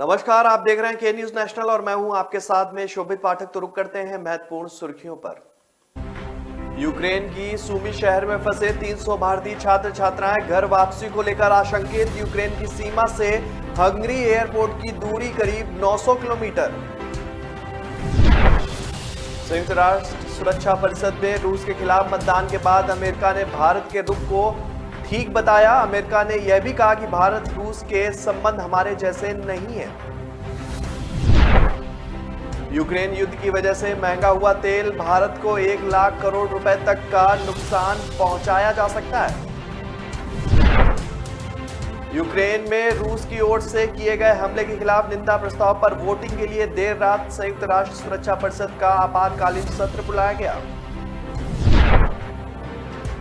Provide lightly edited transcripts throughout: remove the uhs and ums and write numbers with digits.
नमस्कार, आप देख रहे हैं के न्यूज नेशनल और मैं हूं आपके साथ में शोभित पाठक। तो रुक करते हैं महत्वपूर्ण सुर्खियों पर। यूक्रेन की सूमी शहर में फंसे 300 भारतीय छात्र छात्राएं घर वापसी को लेकर आशंकित। यूक्रेन की सीमा से हंगरी एयरपोर्ट की दूरी करीब 900 किलोमीटर। संयुक्त राष्ट्र सुरक्षा परिषद में रूस के खिलाफ मतदान के बाद अमेरिका ने भारत के रुख को ठीक बताया। अमेरिका ने यह भी कहा कि भारत रूस के संबंध हमारे जैसे नहीं है। यूक्रेन युद्ध की वजह से महंगा हुआ तेल, भारत को 1 लाख करोड़ रुपए तक का नुकसान पहुंचाया जा सकता है। यूक्रेन में रूस की ओर से किए गए हमले के खिलाफ निंदा प्रस्ताव पर वोटिंग के लिए देर रात संयुक्त राष्ट्र सुरक्षा परिषद का आपातकालीन सत्र बुलाया गया।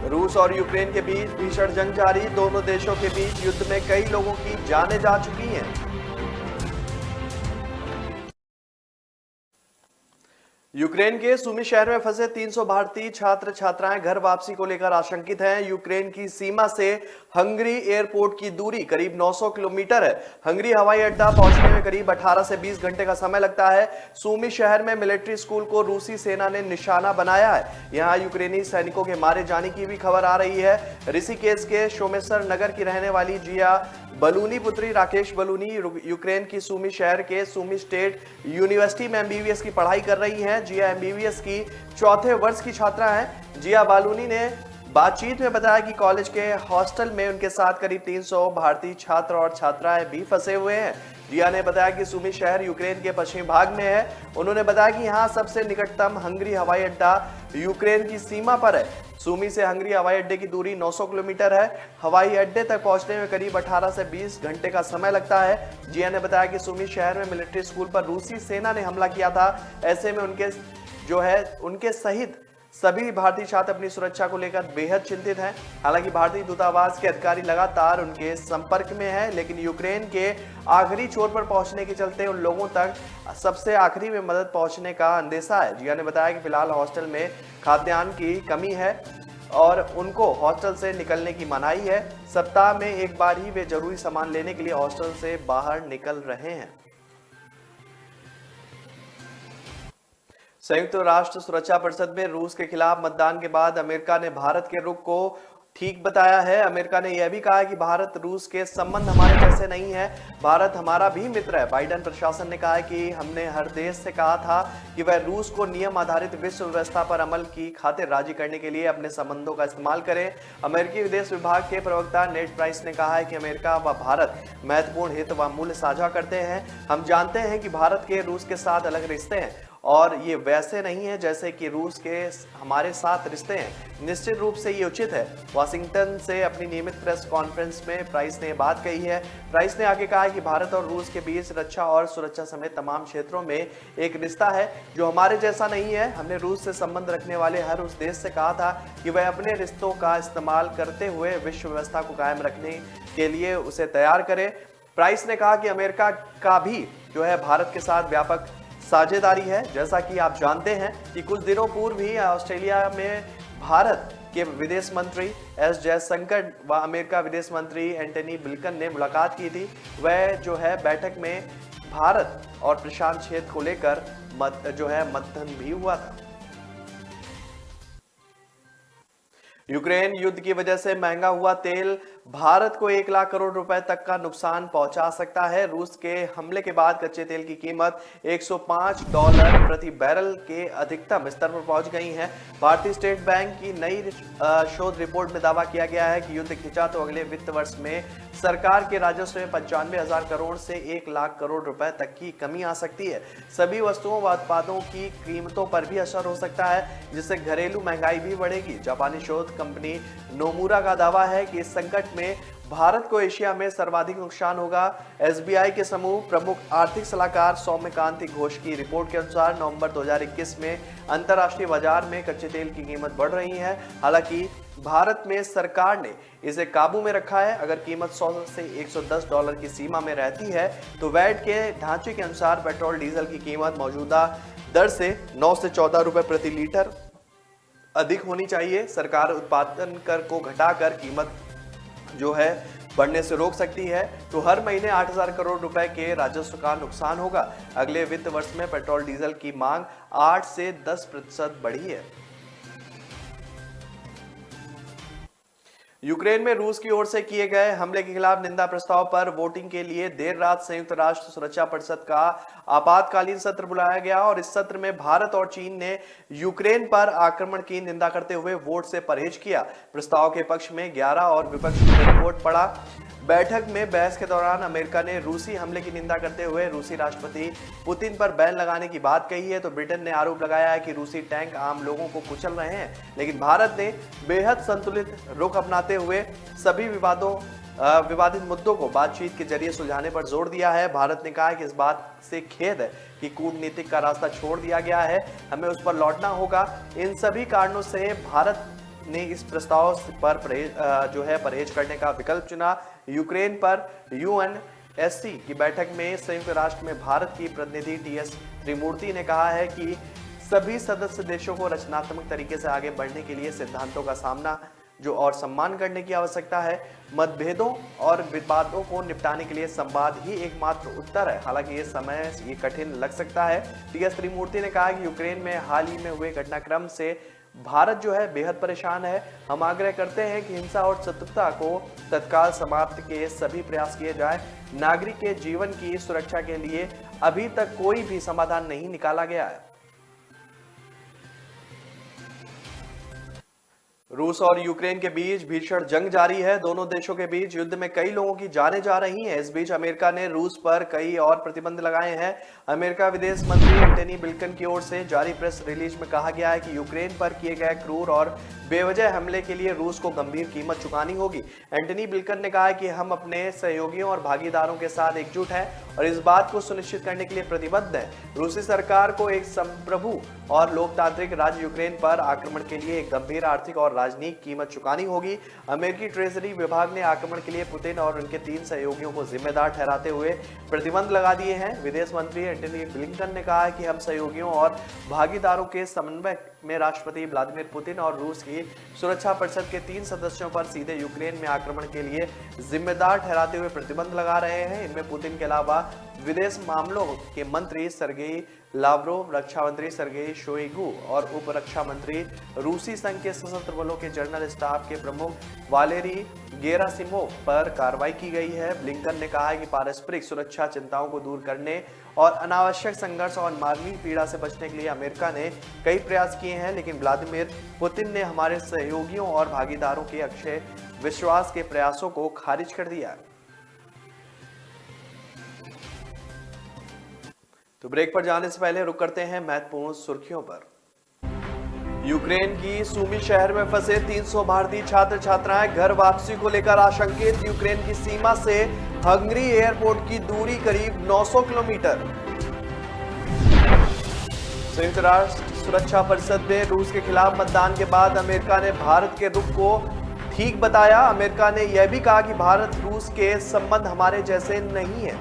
रूस और यूक्रेन के बीच भीषण जंग जारी, दोनों देशों के बीच युद्ध में कई लोगों की जानें जा चुकी हैं। यूक्रेन के सूमी शहर में फंसे 300 भारतीय छात्र छात्राएं घर वापसी को लेकर आशंकित हैं। यूक्रेन की सीमा से हंगरी एयरपोर्ट की दूरी करीब 900 किलोमीटर है। हंगरी हवाई अड्डा पहुंचने में करीब 18 से 20 घंटे का समय लगता है। सूमी शहर में मिलिट्री स्कूल को रूसी सेना ने निशाना बनाया है। यहां यूक्रेनी सैनिकों के मारे जाने की भी खबर आ रही है। ऋषिकेश के सोमेश्वर नगर की रहने वाली जिया बलूनी पुत्री राकेश बलूनी यूक्रेन की सूमी शहर के सूमी स्टेट यूनिवर्सिटी में एमबीबीएस की पढ़ाई कर रही हैं। जिया एमबीबीएस की चौथे वर्ष की छात्रा हैं। जिया बालूनी ने बातचीत में बताया कि कॉलेज के हॉस्टल में उनके साथ करीब 300 भारतीय छात्र और छात्राएं भी फंसे हुए हैं। जिया ने बताया कि सूमी शहर यूक्रेन के पश्चिमी भाग में है। उन्होंने बताया कि यहां सबसे निकटतम हंगरी हवाई अड्डा यूक्रेन की सीमा पर है। सूमी से हंगरी हवाई अड्डे की दूरी 900 किलोमीटर है। हवाई अड्डे तक पहुंचने में करीब 18 से 20 घंटे का समय लगता है। जिया ने बताया कि सूमी शहर में मिलिट्री स्कूल पर रूसी सेना ने हमला किया था। ऐसे में उनके सहित सभी भारतीय छात्र अपनी सुरक्षा को लेकर बेहद चिंतित हैं। हालांकि भारतीय दूतावास के अधिकारी लगातार उनके संपर्क में हैं, लेकिन यूक्रेन के आखिरी छोर पर पहुंचने के चलते उन लोगों तक सबसे आखिरी में मदद पहुंचने का अंदेशा है। जिया ने बताया कि फिलहाल हॉस्टल में खाद्यान्न की कमी है और उनको हॉस्टल से निकलने की मनाही है। सप्ताह में एक बार ही वे जरूरी सामान लेने के लिए हॉस्टल से बाहर निकल रहे हैं। संयुक्त राष्ट्र सुरक्षा परिषद में रूस के खिलाफ मतदान के बाद अमेरिका ने भारत के रुख को ठीक बताया है। अमेरिका ने यह भी कहा है कि भारत रूस के संबंध हमारे जैसे नहीं है, भारत हमारा भी मित्र है। बाइडेन प्रशासन ने कहा है कि हमने हर देश से कहा था कि वह रूस को नियम आधारित विश्व व्यवस्था पर अमल की खातिर राजी करने के लिए अपने संबंधों का इस्तेमाल करें। अमेरिकी विदेश विभाग के प्रवक्ता नेड प्राइस ने कहा है कि अमेरिका व भारत महत्वपूर्ण हित व मूल्य साझा करते हैं। हम जानते हैं कि भारत के रूस के साथ अलग रिश्ते हैं और ये वैसे नहीं है जैसे कि रूस के हमारे साथ रिश्ते हैं। निश्चित रूप से ये उचित है। वाशिंगटन से अपनी नियमित प्रेस कॉन्फ्रेंस में प्राइस ने बात कही है। प्राइस ने आगे कहा कि भारत और रूस के बीच रक्षा और सुरक्षा समेत तमाम क्षेत्रों में एक रिश्ता है जो हमारे जैसा नहीं है। हमने रूस से संबंध रखने वाले हर उस देश से कहा था कि वह अपने रिश्तों का इस्तेमाल करते हुए विश्व व्यवस्था को कायम रखने के लिए उसे तैयार करे। प्राइस ने कहा कि अमेरिका का भी भारत के साथ व्यापक साझेदारी है। जैसा कि आप जानते हैं कि कुछ दिनों पूर्व ही ऑस्ट्रेलिया में भारत के विदेश मंत्री एस जयशंकर व अमेरिका विदेश मंत्री एंटनी ब्लिंकन ने मुलाकात की थी। वह बैठक में भारत और प्रशांत क्षेत्र को लेकर मंथन भी हुआ था। यूक्रेन युद्ध की वजह से महंगा हुआ तेल भारत को 1 लाख करोड़ रुपए तक का नुकसान पहुंचा सकता है। रूस के हमले के बाद कच्चे तेल की कीमत $105 प्रति बैरल के अधिकतम स्तर पर पहुंच गई है। भारतीय स्टेट बैंक की नई शोध रिपोर्ट में दावा किया गया है कि युद्ध खिंचा तो अगले वित्त वर्ष में सरकार के राजस्व में 95,000 करोड़ से 1 लाख करोड़ रुपए तक की कमी आ सकती है। सभी वस्तुओं व उत्पादों की कीमतों पर भी असर हो सकता है, जिससे घरेलू महंगाई भी बढ़ेगी। जापानी शोध कंपनी नोमुरा का दावा है कि इस संकट में भारत को एशिया में सर्वाधिक नुकसान होगा। एसबीआई के समूह प्रमुख आर्थिक सलाहकार सौम्यकांति घोष की रिपोर्ट के अनुसार नवंबर 2021 में अंतर्राष्ट्रीय बाजार में कच्चे तेल की कीमत बढ़ रही है। हालांकि भारत में सरकार ने इसे काबू में रखा है। अगर कीमत $100 से $110 की सीमा में रहती है तो वैट के ढांचे के अनुसार पेट्रोल डीजल की कीमत मौजूदा दर से 9 से 14 रुपए प्रति लीटर अधिक होनी चाहिए। सरकार उत्पादन कर को घटाकर कीमत बढ़ने से रोक सकती है तो हर महीने 8,000 करोड़ रुपए के राजस्व का नुकसान होगा। अगले वित्त वर्ष में पेट्रोल डीजल की मांग 8 से 10% बढ़ी है। यूक्रेन में रूस की ओर से किए गए हमले के खिलाफ निंदा प्रस्ताव पर वोटिंग के लिए देर रात संयुक्त राष्ट्र सुरक्षा परिषद का आपातकालीन सत्र बुलाया गया और इस सत्र में भारत और चीन ने यूक्रेन पर आक्रमण की निंदा करते हुए वोट से परहेज किया। प्रस्ताव के पक्ष में 11 और विपक्ष में 1 वोट पड़ा। बैठक में बहस के दौरान अमेरिका ने रूसी हमले की निंदा करते हुए रूसी राष्ट्रपति पुतिन पर बैन लगाने की बात कही है तो ब्रिटेन ने आरोप लगाया है कि रूसी टैंक आम लोगों को कुचल रहे हैं, लेकिन भारत ने बेहद संतुलित रुख अपनाते हुए सभी विवादित मुद्दों को बातचीत के जरिए सुलझाने पर जोर दिया है। भारत ने कहा कि इस बात से खेद है कि कूटनीतिक का रास्ता छोड़ दिया गया है, हमें उस पर लौटना होगा। इन सभी कारणों से भारत ने इस प्रस्ताव पर परहेज करने का विकल्प चुना। यूक्रेन पर यूएनएससी की बैठक में संयुक्त राष्ट्र में भारत की प्रतिनिधि टीएस त्रिमूर्ति ने कहा है कि सभी सदस्य देशों को रचनात्मक तरीके से आगे बढ़ने के लिए सिद्धांतों का सामना और सम्मान करने की आवश्यकता है। मतभेदों और विवादों को निपटाने के लिए संवाद ही एकमात्र उत्तर है। हालांकि ये कठिन लग सकता है। टीएस त्रिमूर्ति ने कहा कि यूक्रेन में हाल ही में हुए घटनाक्रम से भारत बेहद परेशान है। हम आग्रह करते हैं कि हिंसा और शत्रुता को तत्काल समाप्त के सभी प्रयास किए जाएं। नागरिक के जीवन की सुरक्षा के लिए अभी तक कोई भी समाधान नहीं निकाला गया है। रूस और यूक्रेन के बीच भीषण जंग जारी है। दोनों देशों के बीच युद्ध में कई लोगों की जानें जा रही हैं। इस बीच अमेरिका ने रूस पर कई और प्रतिबंध लगाए हैं। अमेरिका विदेश मंत्री एंटनी ब्लिंकन की ओर से जारी प्रेस रिलीज में कहा गया है कि यूक्रेन पर किए गए क्रूर और बेवजह हमले के लिए रूस को गंभीर कीमत चुकानी होगी। एंटनी ब्लिंकन ने कहा है कि हम अपने सहयोगियों और भागीदारों के साथ एकजुट हैं और इस बात को सुनिश्चित करने के लिए प्रतिबद्ध हैं। रूसी सरकार को एक संप्रभु और लोकतांत्रिक राज्य यूक्रेन पर आक्रमण के लिए एक गंभीर आर्थिक और राजनीतिक कीमत चुकानी होगी। अमेरिकी ट्रेजरी विभाग ने आक्रमण के लिए पुतिन और उनके 3 सहयोगियों को जिम्मेदार ठहराते हुए प्रतिबंध लगा दिए हैं। विदेश मंत्री एंटनी ब्लिंकन ने कहा है कि हम सहयोगियों और भागीदारों के समन्वय में राष्ट्रपति व्लादिमीर पुतिन और रूस की सुरक्षा परिषद के 3 सदस्यों पर सीधे यूक्रेन में आक्रमण के लिए जिम्मेदार ठहराते हुए प्रतिबंध लगा रहे हैं। इनमें पुतिन के अलावा विदेश मामलों के मंत्री सर्गेई लावरोव, रक्षा मंत्री सर्गेई शोइगु और उप रक्षा मंत्री रूसी संघ के सशस्त्र बलों के जनरल स्टाफ के प्रमुख वालेरी गेरासिमोव पर कार्रवाई की गई है। ब्लिंकन ने कहा है कि पारस्परिक सुरक्षा चिंताओं को दूर करने और अनावश्यक संघर्ष और मानवीय पीड़ा से बचने के लिए अमेरिका ने कई प्रयास किए हैं, लेकिन व्लादिमीर पुतिन ने हमारे सहयोगियों और भागीदारों के अक्षय विश्वास के प्रयासों को खारिज कर दिया। तो ब्रेक पर जाने से पहले रुक करते हैं महत्वपूर्ण सुर्खियों पर। यूक्रेन की सूमी शहर में फंसे 300 भारतीय छात्र छात्राएं घर वापसी को लेकर आशंकित। यूक्रेन की सीमा से हंगरी एयरपोर्ट की दूरी करीब 900 किलोमीटर। संयुक्त राष्ट्र सुरक्षा परिषद में रूस के खिलाफ मतदान के बाद अमेरिका ने भारत के रुख को ठीक बताया। अमेरिका ने यह भी कहा कि भारत रूस के संबंध हमारे जैसे नहीं है।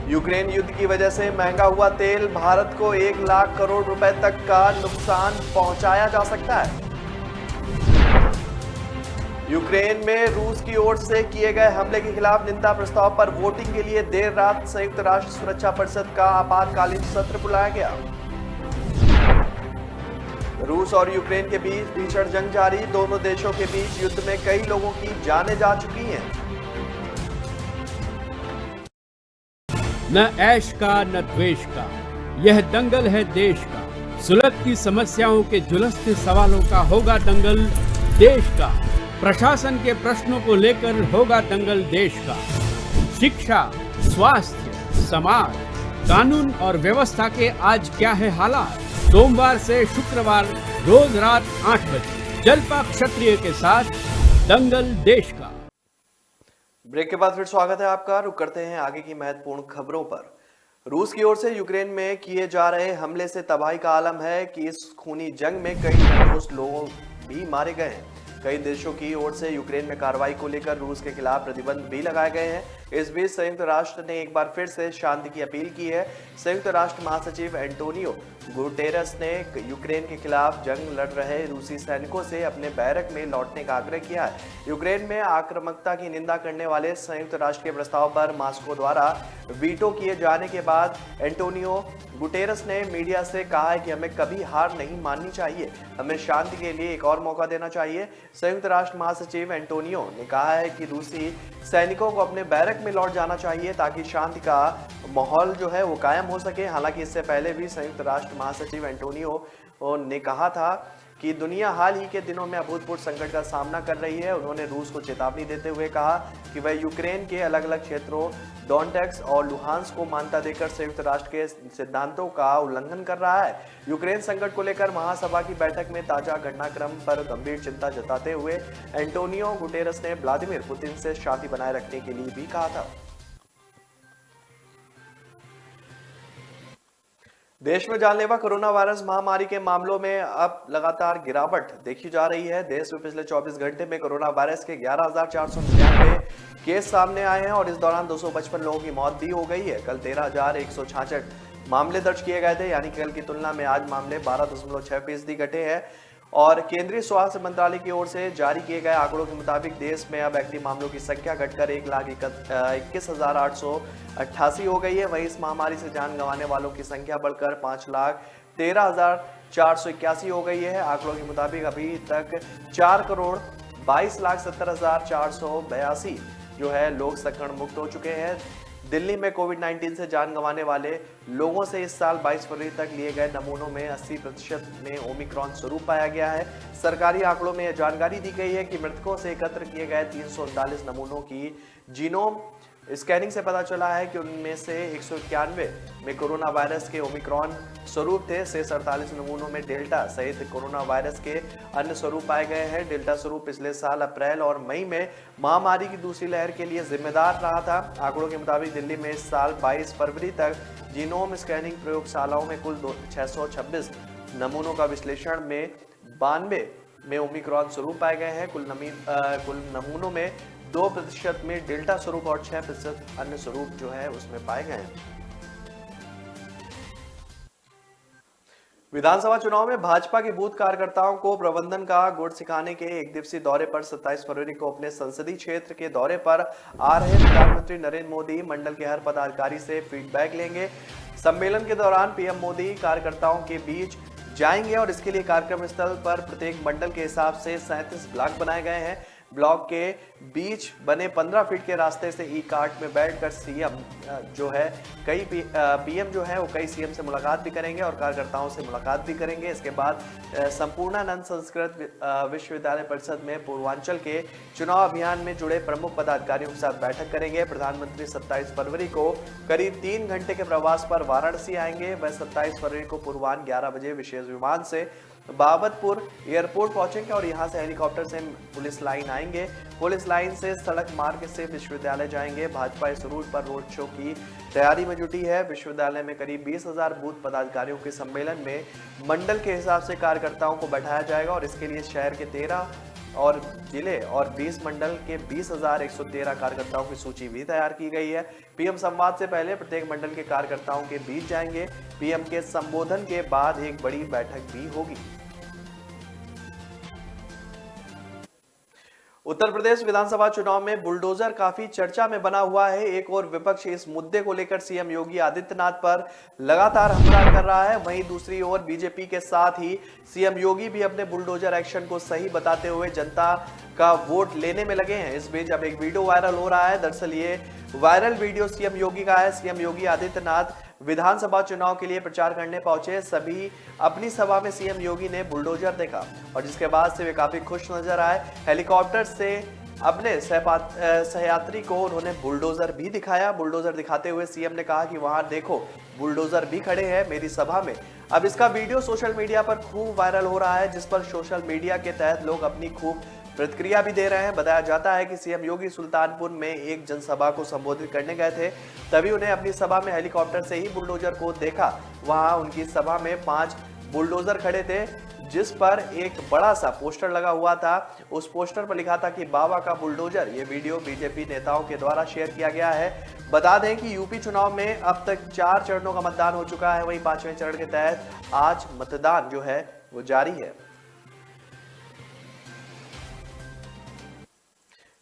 यूक्रेन युद्ध की वजह से महंगा हुआ तेल, भारत को 1 लाख करोड़ रुपए तक का नुकसान पहुंचाया जा सकता है। यूक्रेन में रूस की ओर से किए गए हमले के खिलाफ निंदा प्रस्ताव पर वोटिंग के लिए देर रात संयुक्त राष्ट्र सुरक्षा परिषद का आपातकालीन सत्र बुलाया गया। रूस और यूक्रेन के बीच भीषण जंग जारी। दोनों देशों के बीच युद्ध में कई लोगों की जानें जा चुकी हैं। न ऐश का न द्वेष का, यह दंगल है देश का। सुलगती समस्याओं के जुलसते सवालों का होगा दंगल देश का। प्रशासन के प्रश्नों को लेकर होगा दंगल देश का। शिक्षा, स्वास्थ्य, समाज, कानून और व्यवस्था के आज क्या है हालात। सोमवार से शुक्रवार रोज रात 8 बजे जलपा क्षत्रिय के साथ दंगल देश का। ब्रेक के बाद फिर स्वागत है आपका। रुक करते हैं आगे की महत्वपूर्ण खबरों पर। रूस की ओर से यूक्रेन में किए जा रहे हमले से तबाही का आलम है कि इस खूनी जंग में कई निर्दोष लोग भी मारे गए हैं। कई देशों की ओर से यूक्रेन में कार्रवाई को लेकर रूस के खिलाफ प्रतिबंध भी लगाए गए हैं। इस बीच संयुक्त राष्ट्र ने एक बार फिर से शांति की अपील की है। संयुक्त राष्ट्र महासचिव एंटोनियो गुटेरस ने यूक्रेन के खिलाफ जंग लड़ रहे रूसी सैनिकों से अपने बैरक में लौटने का आग्रह किया है। यूक्रेन में आक्रामकता की निंदा करने वाले संयुक्त राष्ट्र के प्रस्ताव पर मॉस्को द्वारा वीटो किए जाने के बाद एंटोनियो गुटेरस ने मीडिया से कहा है कि हमें कभी हार नहीं माननी चाहिए, हमें शांति के लिए एक और मौका देना चाहिए। संयुक्त राष्ट्र महासचिव एंटोनियो ने कहा है कि रूसी सैनिकों को अपने बैरक में लौट जाना चाहिए ताकि शांति का माहौल जो है वो कायम हो सके। हालांकि इससे पहले भी संयुक्त राष्ट्र महासचिव एंटोनियो ने कहा था कि दुनिया हाल ही के दिनों में अभूतपूर्व संकट का सामना कर रही है। उन्होंने रूस को चेतावनी देते हुए कहा कि वह यूक्रेन के अलग अलग क्षेत्रों डोनेट्स्क और लुहांस्क को मान्यता देकर संयुक्त राष्ट्र के सिद्धांतों का उल्लंघन कर रहा है। यूक्रेन संकट को लेकर महासभा की बैठक में ताजा घटनाक्रम पर गंभीर चिंता जताते हुए एंटोनियो गुटेरस ने व्लादिमीर पुतिन से शांति बनाए रखने के लिए भी कहा था। देश में जानलेवा कोरोना वायरस महामारी के मामलों में अब लगातार गिरावट देखी जा रही है। देश में पिछले 24 घंटे में कोरोना वायरस के 11,499 केस सामने आए हैं और इस दौरान 255 लोगों की मौत भी हो गई है। कल 13,166 मामले दर्ज किए गए थे, यानी कल की तुलना में आज मामले 12.6% घटे हैं। और केंद्रीय स्वास्थ्य मंत्रालय की ओर से जारी किए गए आंकड़ों के मुताबिक देश में अब एक्टिव मामलों की संख्या घटकर 1,21,888 हो गई है। वहीं इस महामारी से जान गंवाने वालों की संख्या बढ़कर 5,13,481 हो गई है। आंकड़ों के मुताबिक अभी तक 4,22,70,482 जो है लोग संक्रमण मुक्त हो चुके हैं। दिल्ली में कोविड-19 से जान गंवाने वाले लोगों से इस साल 22 फरवरी तक लिए गए नमूनों में 80% में ओमिक्रॉन स्वरूप पाया गया है। सरकारी आंकड़ों में यह जानकारी दी गई है कि मृतकों से एकत्र किए गए 339 नमूनों की जीनोम स्कैनिंग से पता चला है कि उनमें से 191 में कोरोना वायरस के ओमिक्रॉन स्वरूप थे। शेष 48 नमूनों में डेल्टा सहित कोरोना वायरस के अन्य स्वरूप पाए गए हैं। डेल्टा स्वरूप पिछले साल अप्रैल और मई में महामारी की दूसरी लहर के लिए जिम्मेदार रहा था। आंकड़ों के मुताबिक दिल्ली में इस साल 22 फरवरी तक जीनोम स्कैनिंग प्रयोगशालाओं में कुल 626 नमूनों का विश्लेषण में 92 में ओमिक्रॉन स्वरूप पाए गए हैं। कुल नमूनों में 2% में डेल्टा स्वरूप और 6% अन्य स्वरूप जो है उसमें पाए गए हैं। विधानसभा चुनाव में भाजपा के बूथ कार्यकर्ताओं को प्रबंधन का गुण सिखाने के एक दिवसीय दौरे पर 27 फरवरी को अपने संसदीय क्षेत्र के दौरे पर आ रहे प्रधानमंत्री नरेंद्र मोदी मंडल के हर पदाधिकारी से फीडबैक लेंगे। सम्मेलन के दौरान पीएम मोदी कार्यकर्ताओं के बीच जाएंगे और इसके लिए कार्यक्रम स्थल पर प्रत्येक मंडल के हिसाब से 37 ब्लॉक बनाए गए हैं। ब्लॉक के बीच बने 15 फीट के रास्ते से ई कार्ट में बैठकर सीएम जो है पीएम जो है वो कई सीएम से मुलाकात भी करेंगे और कार्यकर्ताओं से मुलाकात भी करेंगे। इसके बाद संपूर्णानंद संस्कृत विश्वविद्यालय परिषद में पूर्वांचल के चुनाव अभियान में जुड़े प्रमुख पदाधिकारियों के साथ बैठक करेंगे। प्रधानमंत्री 27 फरवरी को करीब 3 घंटे के प्रवास पर वाराणसी आएंगे। वह 27 फरवरी को पूर्वाह्न 11 बजे विशेष विमान से बाबतपुर एयरपोर्ट पहुंचेंगे और यहां से हेलीकॉप्टर से पुलिस लाइन आएंगे। पुलिस लाइन से सड़क मार्ग से विश्वविद्यालय जाएंगे। भाजपा इस रूट पर रोड शो की तैयारी में जुटी है। विश्वविद्यालय में करीब 20,000 बूथ पदाधिकारियों के सम्मेलन में मंडल के हिसाब से कार्यकर्ताओं को बैठाया जाएगा और इसके लिए शहर के 13 और जिले और 20 मंडल के 20,113 कार्यकर्ताओं की सूची भी तैयार की गई है। पीएम संवाद से पहले प्रत्येक मंडल के कार्यकर्ताओं के बीच जाएंगे। पीएम के संबोधन के बाद एक बड़ी बैठक भी होगी। उत्तर प्रदेश विधानसभा चुनाव में बुलडोजर काफी चर्चा में बना हुआ है। एक और विपक्ष इस मुद्दे को लेकर सीएम योगी आदित्यनाथ पर लगातार हमला कर रहा है। वहीं दूसरी ओर बीजेपी के साथ ही सीएम योगी भी अपने बुलडोजर एक्शन को सही बताते हुए जनता का वोट लेने में लगे हैं। इस बीच अब एक वीडियो वायरल हो रहा है। दरअसल ये वायरल वीडियो सीएम योगी का है। सीएम योगी आदित्यनाथ विधानसभा चुनाव के लिए प्रचार करने पहुंचे। सभी अपनी सभा में सीएम योगी ने बुलडोजर देखा और जिसके बाद से वे काफी खुश नजर आए। हेलीकॉप्टर से अपने सहयात्री को उन्होंने बुलडोजर भी दिखाया। बुलडोजर दिखाते हुए सीएम ने कहा कि वहां देखो बुलडोजर भी खड़े हैं मेरी सभा में। अब इसका वीडियो सोशल मीडिया पर खूब वायरल हो रहा है, जिस पर सोशल मीडिया के तहत लोग अपनी खूब प्रतिक्रिया भी दे रहे हैं। बताया जाता है कि सीएम योगी सुल्तानपुर में एक जनसभा को संबोधित करने गए थे, तभी उन्हें अपनी सभा में हेलीकॉप्टर से ही बुलडोजर को देखा। वहां उनकी सभा में 5 बुलडोजर खड़े थे जिस पर एक बड़ा सा पोस्टर लगा हुआ था। उस पोस्टर पर लिखा था कि बाबा का बुलडोजर। ये वीडियो बीजेपी नेताओं के द्वारा शेयर किया गया है। बता दें कि यूपी चुनाव में अब तक 4 चरणों का मतदान हो चुका है। वहीं 5वें चरण के तहत आज मतदान जो है वो जारी है।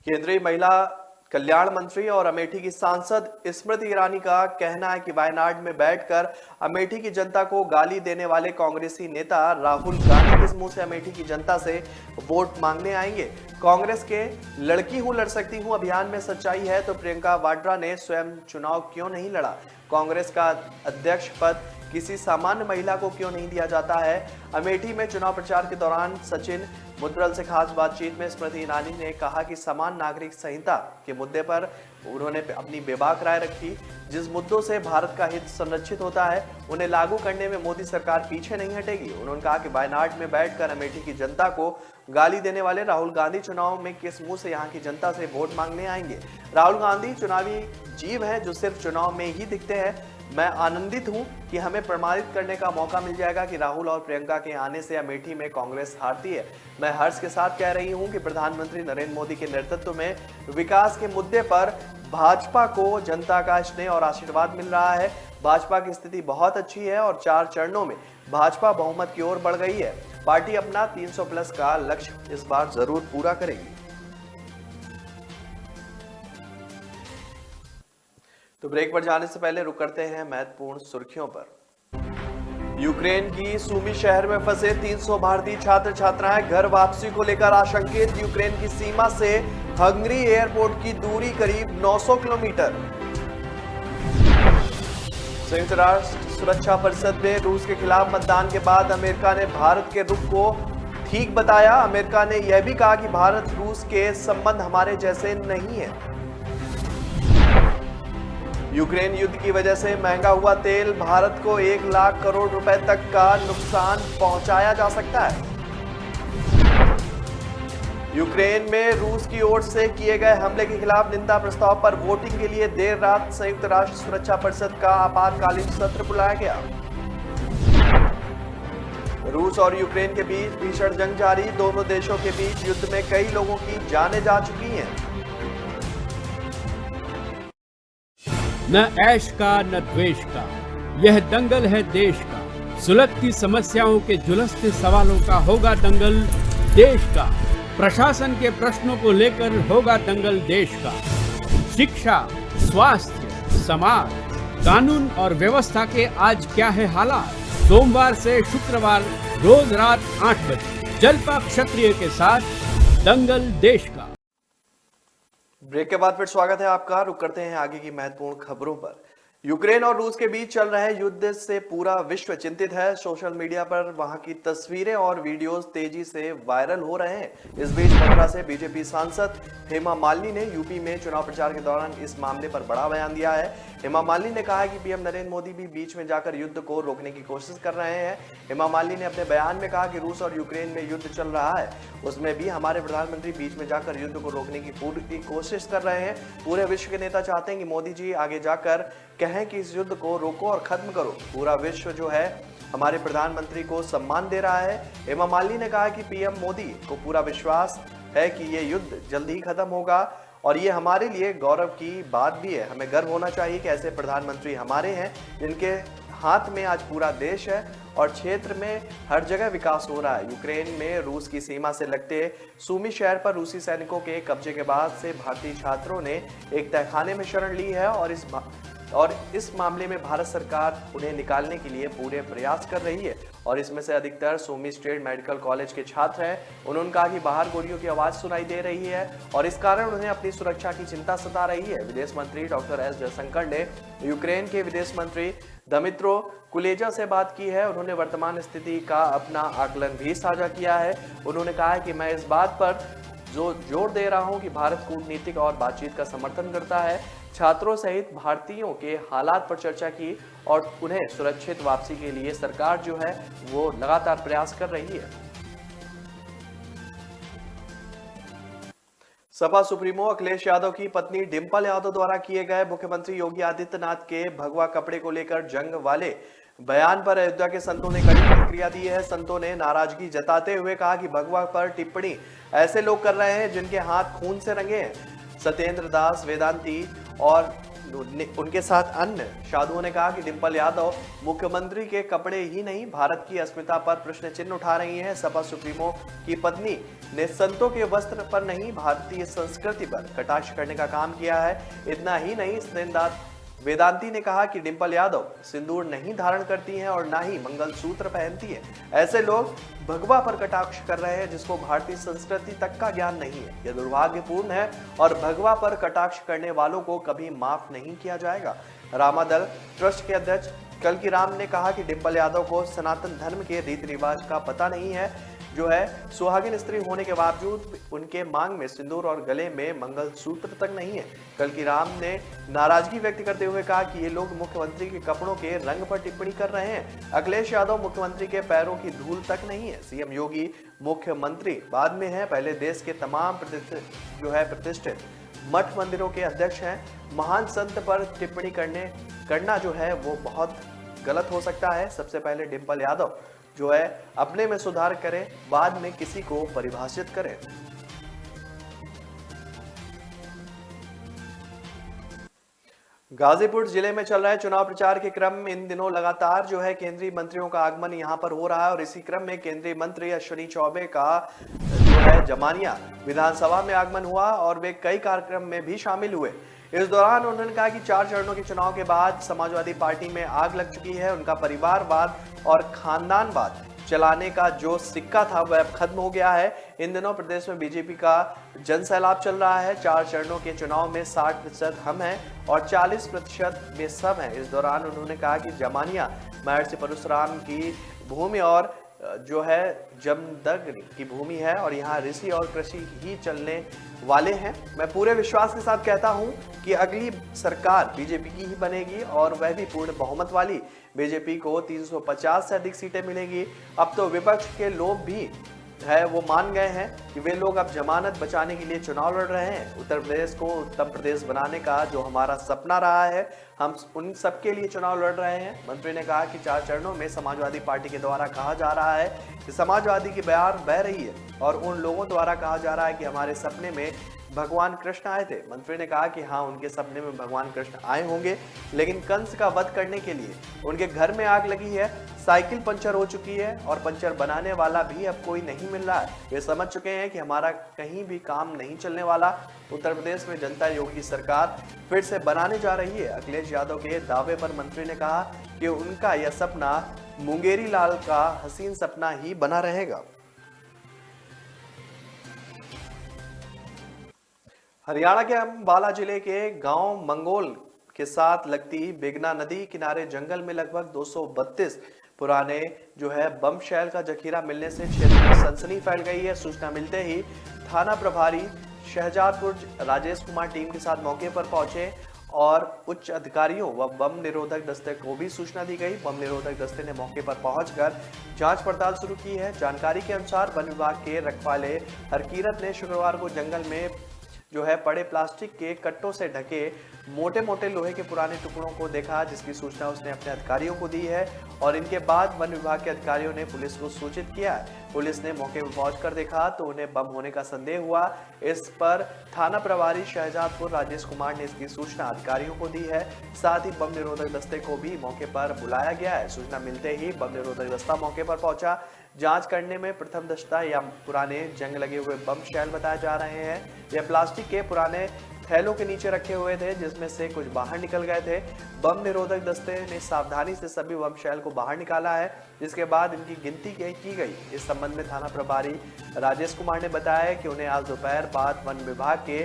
केंद्रीय महिला कल्याण मंत्री और अमेठी की सांसद स्मृति ईरानी का कहना है कि वायनाड में बैठकर अमेठी की जनता को गाली देने वाले कांग्रेसी नेता राहुल गांधी किस मुंह से अमेठी की जनता से वोट मांगने आएंगे। कांग्रेस के लड़की हूं लड़ सकती हूं अभियान में सच्चाई है तो प्रियंका वाड्रा ने स्वयं चुनाव क्यों नहीं लड़ा। कांग्रेस का अध्यक्ष पद किसी सामान्य महिला को क्यों नहीं दिया जाता है। अमेठी में चुनाव प्रचार के दौरान सचिन मुद्रल से खास बातचीत में स्मृति ईरानी ने कहा कि समान नागरिक संहिता के मुद्दे पर उन्होंने अपनी बेबाक राय रखी। जिस मुद्दों से भारत का हित संरक्षित होता है उन्हें लागू करने में मोदी सरकार पीछे नहीं हटेगी। उन्होंने कहा कि वायनाड में बैठकर अमेठी की जनता को गाली देने वाले राहुल गांधी चुनाव में किस मुंह से यहां की जनता से वोट मांगने आएंगे। राहुल गांधी चुनावी जीव है जो सिर्फ चुनाव में ही दिखते हैं। मैं आनंदित हूं कि हमें प्रमाणित करने का मौका मिल जाएगा कि राहुल और प्रियंका के आने से अमेठी में कांग्रेस हारती है। मैं हर्ष के साथ कह रही हूं कि प्रधानमंत्री नरेंद्र मोदी के नेतृत्व में विकास के मुद्दे पर भाजपा को जनता का स्नेह और आशीर्वाद मिल रहा है। भाजपा की स्थिति बहुत अच्छी है और 4 चरणों में भाजपा बहुमत की ओर बढ़ गई है। पार्टी अपना 300 प्लस का लक्ष्य इस बार जरूर पूरा करेगी। तो ब्रेक पर जाने से पहले रुक करते हैं महत्वपूर्ण सुर्खियों पर। यूक्रेन की सूमी शहर में फंसे 300 भारतीय छात्र छात्राएं घर वापसी को लेकर आशंकित। यूक्रेन की सीमा से हंगरी एयरपोर्ट की दूरी करीब 900 किलोमीटर। संयुक्त राष्ट्र सुरक्षा परिषद में रूस के खिलाफ मतदान के बाद अमेरिका ने भारत के रुख को ठीक बताया। अमेरिका ने यह भी कहा कि भारत रूस के संबंध हमारे जैसे नहीं है। यूक्रेन युद्ध की वजह से महंगा हुआ तेल, भारत को 1 लाख करोड़ रुपए तक का नुकसान पहुंचाया जा सकता है। यूक्रेन में रूस की ओर से किए गए हमले के खिलाफ निंदा प्रस्ताव पर वोटिंग के लिए देर रात संयुक्त राष्ट्र सुरक्षा परिषद का आपातकालीन सत्र बुलाया गया। रूस और यूक्रेन के बीच भीषण जंग जारी। दोनों देशों के बीच युद्ध में कई लोगों की जानें जा चुकी हैं। न ऐश का न द्वेष का, यह दंगल है देश का। सुलगती समस्याओं के जुलसते सवालों का होगा दंगल देश का। प्रशासन के प्रश्नों को लेकर होगा दंगल देश का। शिक्षा, स्वास्थ्य, समाज, कानून और व्यवस्था के आज क्या है हालात। सोमवार से शुक्रवार रोज रात 8 बजे जलपा क्षत्रिय के साथ दंगल देश का। ब्रेक के बाद फिर स्वागत है आपका। रुक करते हैं आगे की महत्वपूर्ण खबरों पर। यूक्रेन और रूस के बीच चल रहे युद्ध से पूरा विश्व चिंतित है। सोशल मीडिया पर वहां की तस्वीरें और वीडियोस तेजी से वायरल हो रहे हैं। इस बीच मथुरा से बीजेपी सांसद हेमा मालिनी ने यूपी में चुनाव प्रचार के दौरान इस मामले पर बड़ा बयान दिया है। हेमा मालिनी ने कहा है कि पीएम नरेंद्र मोदी भी बीच में जाकर युद्ध को रोकने की कोशिश कर रहे हैं। हेमा मालिनी ने अपने बयान में कहा कि रूस और यूक्रेन में युद्ध चल रहा है, उसमें भी हमारे प्रधानमंत्री बीच में जाकर युद्ध को रोकने की पूरी कोशिश कर रहे हैं। पूरे विश्व के नेता चाहते हैं कि मोदी जी आगे जाकर कहें कि इस युद्ध को रोको और खत्म करो। पूरा विश्व जो है हमारे प्रधानमंत्री को सम्मान दे रहा है। हेमा मालिनी ने कहा कि पीएम मोदी को पूरा विश्वास है कि ये युद्ध जल्द ही खत्म होगा और ये हमारे लिए गौरव की बात भी है। हमें गर्व होना चाहिए कि ऐसे प्रधानमंत्री हमारे हैं जिनके हाथ में आज पूरा देश है और क्षेत्र में हर जगह विकास हो रहा है। यूक्रेन में रूस की सीमा से लगते सूमी शहर पर रूसी सैनिकों के कब्जे के बाद से भारतीय छात्रों ने एक तहखाने में शरण ली है और इस मामले में भारत सरकार उन्हें निकालने के लिए पूरे प्रयास कर रही है और इसमें से अधिकतर सूमी स्टेट मेडिकल कॉलेज के छात्र हैं। उन्होंने कहा कि बाहर गोलियों की आवाज सुनाई दे रही है और इस कारण उन्हें अपनी सुरक्षा की चिंता सता रही है। विदेश मंत्री डॉक्टर एस जयशंकर ने यूक्रेन के विदेश मंत्री दमित्रो कुलेजा से बात की है। उन्होंने वर्तमान स्थिति का अपना आकलन भी साझा किया है। उन्होंने कहा है कि मैं इस बात पर जोर दे रहा हूं कि भारत कूटनीतिक और बातचीत का समर्थन करता है। छात्रों सहित भारतीयों के हालात पर चर्चा की और उन्हें सुरक्षित वापसी के लिए सरकार जो है वो लगातार प्रयास कर रही है। सपा सुप्रीमो अखिलेश यादव की पत्नी डिंपल यादव द्वारा किए गए मुख्यमंत्री योगी आदित्यनाथ के भगवा कपड़े को लेकर जंग वाले बयान पर अयोध्या के संतों ने कड़ी प्रतिक्रिया दी है। संतों ने नाराजगी जताते हुए कहा कि भगवा पर टिप्पणी ऐसे लोग कर रहे हैं जिनके हाथ खून से रंगे हैं। सत्येंद्र दास वेदांती और उनके साथ अन्य साधुओं ने कहा कि डिंपल यादव मुख्यमंत्री के कपड़े ही नहीं, भारत की अस्मिता पर प्रश्न चिन्ह उठा रही हैं। सपा सुप्रीमो की पत्नी ने संतों के वस्त्र पर नहीं, भारतीय संस्कृति पर कटाक्ष करने का काम किया है। इतना ही नहीं, वेदांती ने कहा कि डिंपल यादव सिंदूर नहीं धारण करती हैं और ना ही मंगलसूत्र पहनती है। ऐसे लोग भगवा पर कटाक्ष कर रहे हैं जिसको भारतीय संस्कृति तक का ज्ञान नहीं है। यह दुर्भाग्यपूर्ण है और भगवा पर कटाक्ष करने वालों को कभी माफ नहीं किया जाएगा। रामादल ट्रस्ट के अध्यक्ष कल्की राम ने कहा कि डिंपल यादव को सनातन धर्म के रीति रिवाज का पता नहीं है, जो है सुहागिन स्त्री होने के बावजूद उनके मांग में सिंदूर और गले में मंगलसूत्र तक नहीं है। कल्की राम ने नाराजगी व्यक्त करते हुए कहा कि ये लोग मुख्यमंत्री के कपड़ों के रंग पर टिप्पणी कर रहे हैं। अखिलेश यादव मुख्यमंत्री के पैरों की धूल तक नहीं है। सीएम योगी मुख्यमंत्री बाद में है, पहले देश के तमाम प्रतिष्ठित मठ मंदिरों के अध्यक्ष हैं। महान संत पर टिप्पणी करना जो है वो बहुत गलत हो सकता है। सबसे पहले डिंपल यादव जो है अपने में सुधार करें, बाद में किसी को परिभाषित करें। गाजीपुर जिले में चल रहे चुनाव प्रचार के क्रम में इन दिनों लगातार जो है केंद्रीय मंत्रियों का आगमन यहां पर हो रहा है और इसी क्रम में केंद्रीय मंत्री अश्विनी चौबे का जो है जमानिया विधानसभा में आगमन हुआ और वे कई कार्यक्रम में भी शामिल हुए। इस दौरान उन्होंने कहा कि 4 चरणों के चुनाव के बाद समाजवादी पार्टी में आग लग चुकी है। उनका परिवारवाद और खानदानवाद चलाने का जो सिक्का था वह अब खत्म हो गया है। इन दिनों प्रदेश में बीजेपी का जनसैलाब चल रहा है। 4 चरणों के चुनाव में 60% हम हैं और 40% में सब हैं। इस दौरान उन्होंने कहा कि जमानिया महर्षि परशुराम की भूमि और जो है जमदग्नि की भूमि है और यहाँ ऋषि और कृषि ही चलने वाले हैं। मैं पूरे विश्वास के साथ कहता हूं कि अगली सरकार बीजेपी की ही बनेगी और वह भी पूर्ण बहुमत वाली। बीजेपी को 350 से अधिक सीटें मिलेंगी। अब तो विपक्ष के लोग भी है वो मान गए हैं कि वे लोग अब जमानत बचाने के लिए चुनाव लड़ रहे हैं। उत्तर प्रदेश को उत्तम प्रदेश बनाने का जो हमारा सपना रहा है, हम उन सबके लिए चुनाव लड़ रहे हैं। मंत्री ने कहा कि 4 चरणों में समाजवादी पार्टी के द्वारा कहा जा रहा है कि समाजवादी की बयार बह रही है और उन लोगों द्वारा कहा जा रहा है कि हमारे सपने में भगवान कृष्ण आए थे। मंत्री ने कहा कि हाँ, उनके सपने में भगवान कृष्ण आए होंगे, लेकिन कंस का वध करने के लिए उनके घर में आग लगी है। साइकिल पंचर हो चुकी है और पंचर बनाने वाला भी अब कोई नहीं मिल रहा है। वे समझ चुके हैं कि हमारा कहीं भी काम नहीं चलने वाला। उत्तर प्रदेश में जनता योगी सरकार फिर से बनाने जा रही है। अखिलेश यादव के दावे पर मंत्री ने कहा कि उनका यह सपना मुंगेरी लाल का हसीन सपना ही बना रहेगा। हरियाणा के अंबाला जिले के गांव मंगोल के साथ लगती बेगना नदी किनारे जंगल में लगभग 232 पुराने जो है बम शैल का जखीरा मिलने से क्षेत्र में सनसनी फैल गई है। सूचना मिलते ही थाना प्रभारी शहजादपुर राजेश कुमार टीम के साथ मौके पर पहुंचे और उच्च अधिकारियों व बम निरोधक दस्ते को भी सूचना दी गई। बम निरोधक दस्ते ने मौके पर पहुंचकर जांच पड़ताल शुरू की है। जानकारी के अनुसार वन विभाग के रखवाले हरकीरत ने शुक्रवार को जंगल में जो है पड़े प्लास्टिक के कट्टों से ढके मोटे मोटे लोहे के पुराने टुकड़ों को देखा, जिसकी सूचना उसने अपने अधिकारियों को दी है और इनके बाद वन विभाग के अधिकारियों ने पुलिस को सूचित किया है। पुलिस ने मौके पर पहुंचकर देखा तो उन्हें बम होने का संदेह हुआ। इस पर थाना प्रभारी शहजादपुर राजेश कुमार ने इसकी सूचना अधिकारियों को दी है। साथ ही बम निरोधक दस्ते को भी मौके पर बुलाया गया है। सूचना मिलते ही बम निरोधक दस्ता मौके पर पहुंचा। जांच करने में प्रथम दस्ता या पुराने जंग लगे हुए बम शैल बताए जा रहे हैं। यह प्लास्टिक के पुराने थैलों के नीचे रखे हुए थे, जिसमें से कुछ बाहर निकल गए थे। बम निरोधक दस्ते ने सावधानी से सभी बम शैल को बाहर निकाला है, जिसके बाद इनकी गिनती की गई। इस संबंध में थाना प्रभारी राजेश कुमार ने बताया कि उन्हें आज दोपहर बाद वन विभाग के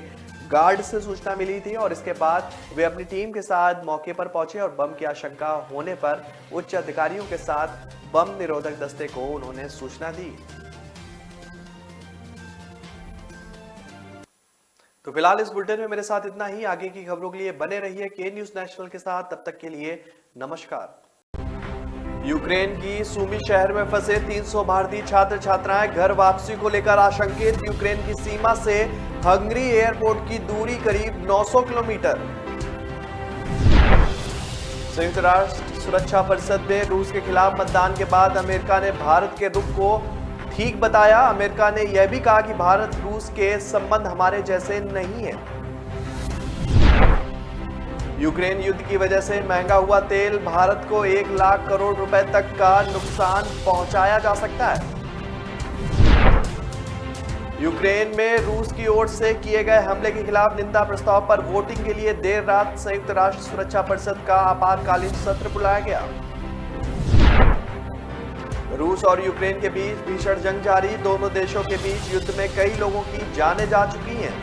गार्ड से सूचना मिली थी और इसके बाद वे अपनी टीम के साथ मौके पर पहुंचे और बम की आशंका होने पर उच्च अधिकारियों के साथ बम निरोधक दस्ते को उन्होंने सूचना दी। तो फिलहाल इस बुलेटिन में मेरे साथ इतना ही। आगे की खबरों के लिए बने रहिए के न्यूज नेशनल के साथ। तब तक के लिए नमस्कार। यूक्रेन की सूमी शहर में फंसे 300 भारतीय छात्र छात्राएं घर वापसी को लेकर आशंकित। यूक्रेन की सीमा से हंगरी एयरपोर्ट की दूरी करीब 900 किलोमीटर। संयुक्त राष्ट्र सुरक्षा परिषद में रूस के खिलाफ मतदान के बाद अमेरिका ने भारत के रुख को ठीक बताया। अमेरिका ने यह भी कहा कि भारत रूस के संबंध हमारे जैसे नहीं है। यूक्रेन युद्ध की वजह से महंगा हुआ तेल, भारत को 1 लाख करोड़ रुपए तक का नुकसान पहुंचाया जा सकता है। यूक्रेन में रूस की ओर से किए गए हमले के खिलाफ निंदा प्रस्ताव पर वोटिंग के लिए देर रात संयुक्त राष्ट्र सुरक्षा परिषद का आपातकालीन सत्र बुलाया गया। रूस और यूक्रेन के बीच भीषण जंग जारी, दोनों देशों के बीच युद्ध में कई लोगों की जानें जा चुकी हैं।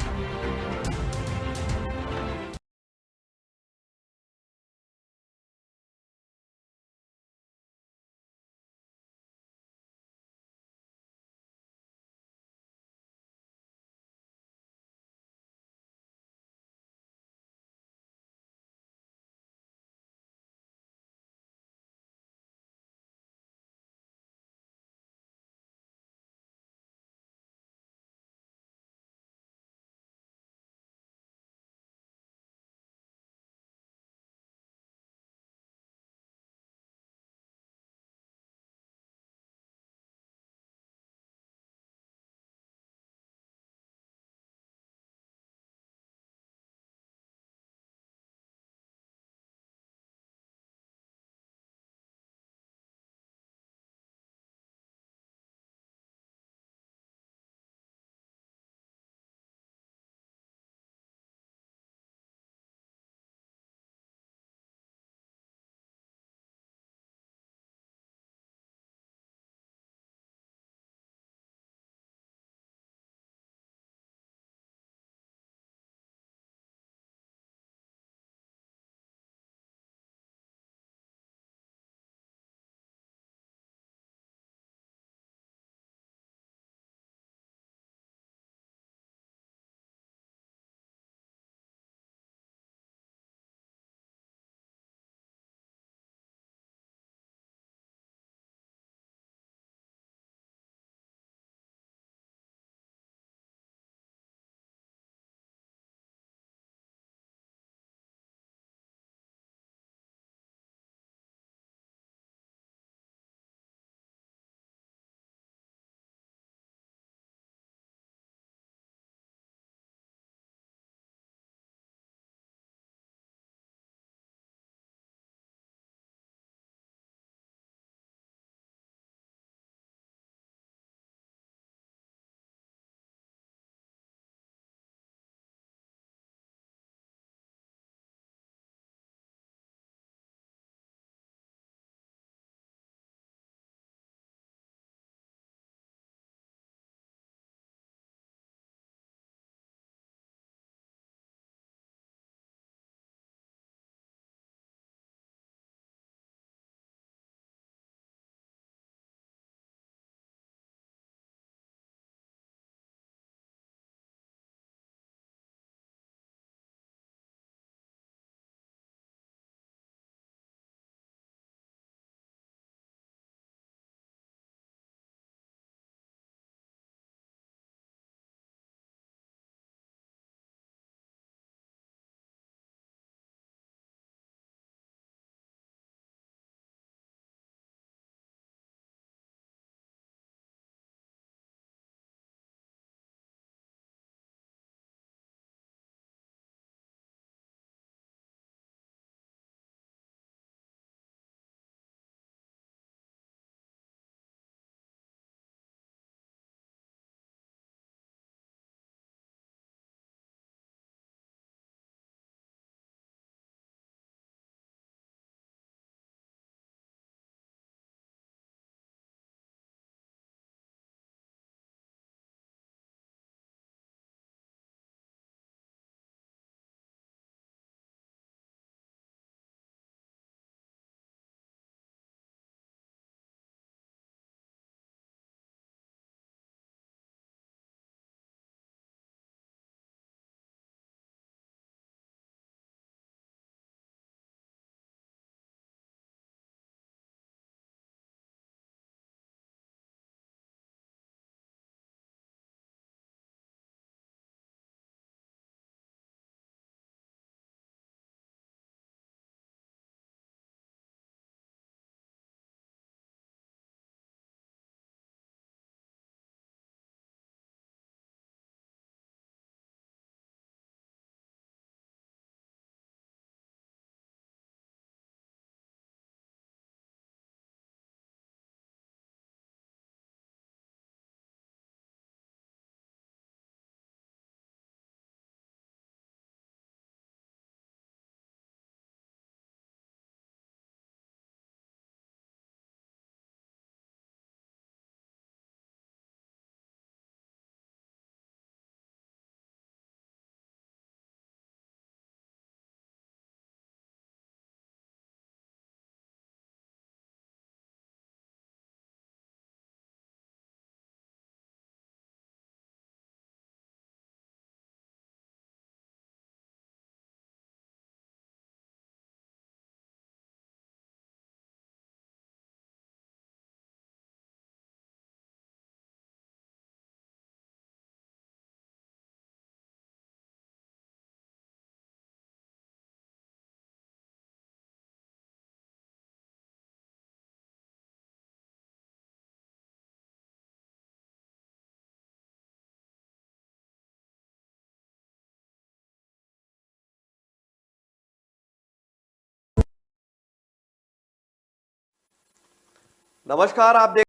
नमस्कार, आप देख